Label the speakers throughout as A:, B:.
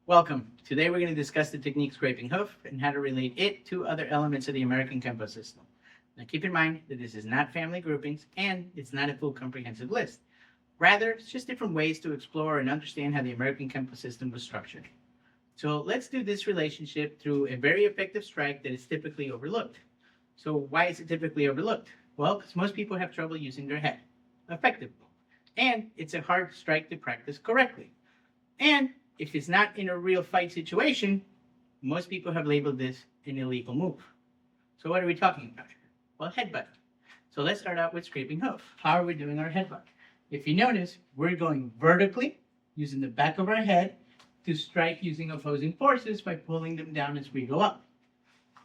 A: Welcome. Today we're going to discuss the technique Scraping Hoof and how to relate it to other elements of the American Kenpo system. Now keep in mind that this is not family groupings and it's not a full comprehensive list. Rather, it's just different ways to explore and understand how the American Kenpo system was structured. So let's do this relationship through a very effective strike that is typically overlooked. So why is it typically overlooked? Well, because most people have trouble using their head effectively. And it's a hard strike to practice correctly. And if it's not in a real fight situation, most people have labeled this an illegal move. So what are we talking about? Well, headbutt. So let's start out with Scraping Hoof. How are we doing our headbutt? If you notice, we're going vertically, using the back of our head to strike using opposing forces by pulling them down as we go up.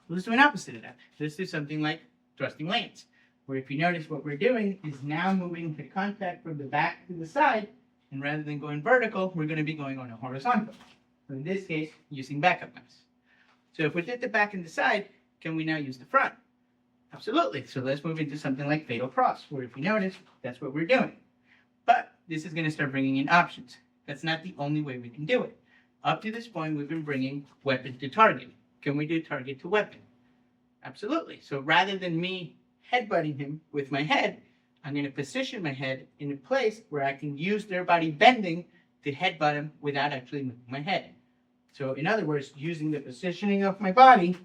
A: Let's do an opposite of that. Let's do something like thrusting lanes, where if you notice what we're doing is now moving the contact from the back to the side, and rather than going vertical, we're going to be going on a horizontal. So in this case, using backup knives. So if we did the back and the side, can we now use the front? Absolutely. So let's move into something like fatal cross, where if you notice, that's what we're doing. But this is going to start bringing in options. That's not the only way we can do it. Up to this point, we've been bringing weapon to target. Can we do target to weapon? Absolutely. So rather than me headbutting him with my head, I'm going to position my head in a place where I can use their body bending to headbutt him without actually moving my head. So in other words, using the positioning of my body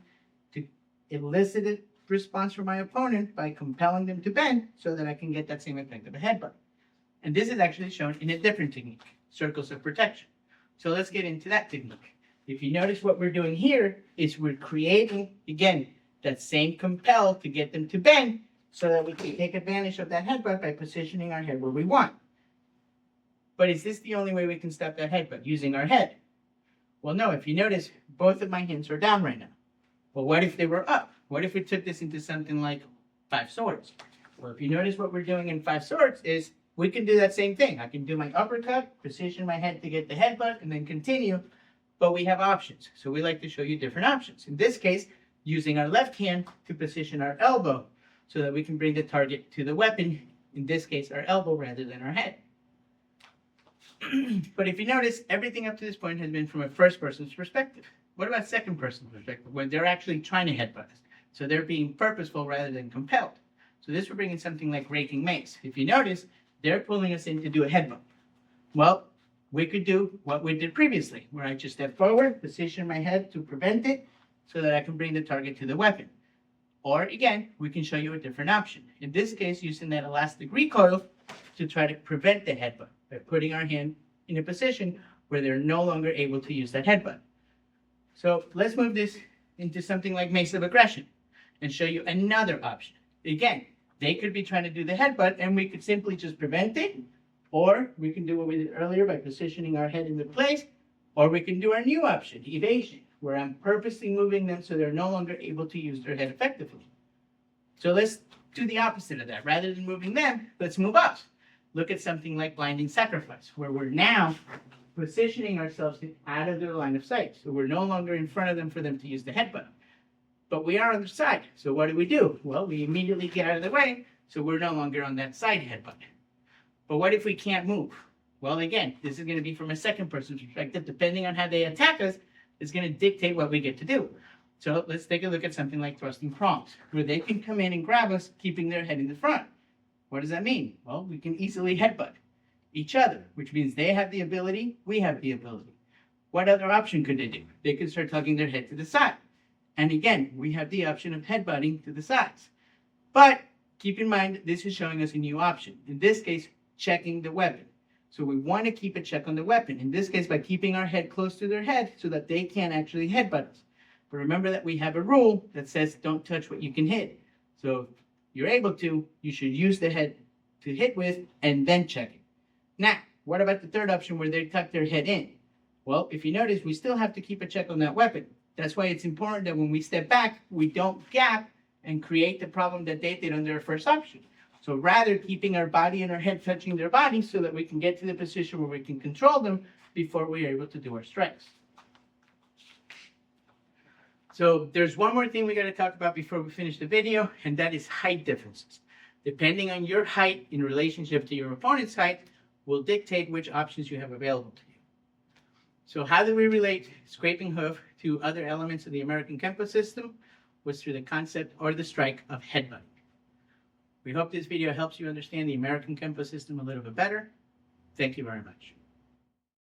A: to elicit a response from my opponent by compelling them to bend so that I can get that same effect of a headbutt. And this is actually shown in a different technique, circles of protection. So let's get into that technique. If you notice what we're doing here is we're creating, again, that same compel to get them to bend so that we can take advantage of that headbutt by positioning our head where we want. But is this the only way we can stop that headbutt, using our head? Well, no. If you notice, both of my hands are down right now. Well, what if they were up? What if we took this into something like 5 swords? Well, if you notice what we're doing in 5 swords is we can do that same thing. I can do my uppercut, position my head to get the headbutt, and then continue. But we have options. So we like to show you different options. In this case, using our left hand to position our elbow so that we can bring the target to the weapon, in this case, our elbow rather than our head. But if you notice, everything up to this point has been from a first person's perspective. What about second person's perspective, when they're actually trying to headbutt us? So they're being purposeful rather than compelled. So this would bring in something like raking mace. If you notice, they're pulling us in to do a headbutt. Well, we could do what we did previously, where I just step forward, position my head to prevent it, so that I can bring the target to the weapon. Or again, we can show you a different option. In this case, using that elastic recoil to try to prevent the headbutt by putting our hand in a position where they're no longer able to use that headbutt. So let's move this into something like mace of aggression and show you another option. Again, they could be trying to do the headbutt and we could simply just prevent it, or we can do what we did earlier by positioning our head into place, or we can do our new option, evasion, where I'm purposely moving them so they're no longer able to use their head effectively. So let's do the opposite of that. Rather than moving them, let's move us. Look at something like blinding sacrifice, where we're now positioning ourselves out of their line of sight. So we're no longer in front of them for them to use the headbutt. But we are on the side. So what do? Well, we immediately get out of the way, so we're no longer on that side headbutt. But what if we can't move? Well, again, this is going to be from a second person's perspective. Depending on how they attack us, is going to dictate what we get to do. So let's take a look at something like thrusting prongs, where they can come in and grab us, keeping their head in the front. What does that mean? Well, we can easily headbutt each other, which means they have the ability, we have the ability. What other option could they do? They could start tugging their head to the side. And again, we have the option of headbutting to the sides. But keep in mind, this is showing us a new option. In this case, checking the weapon. So we want to keep a check on the weapon. In this case, by keeping our head close to their head so that they can't actually headbutt us. But remember that we have a rule that says don't touch what you can hit. So if you're able to, you should use the head to hit with and then check it. Now, what about the third option where they tuck their head in? Well, if you notice, we still have to keep a check on that weapon. That's why it's important that when we step back, we don't gap and create the problem that they did on their first option. So rather, keeping our body and our head touching their body so that we can get to the position where we can control them before we are able to do our strikes. So there's one more thing we got to talk about before we finish the video, and that is height differences. Depending on your height in relationship to your opponent's height will dictate which options you have available to you. So how do we relate scraping hoof to other elements of the American Kenpo system? Was through the concept or the strike of headbutting. We hope this video helps you understand the American Kenpo system a little bit better. Thank you very much.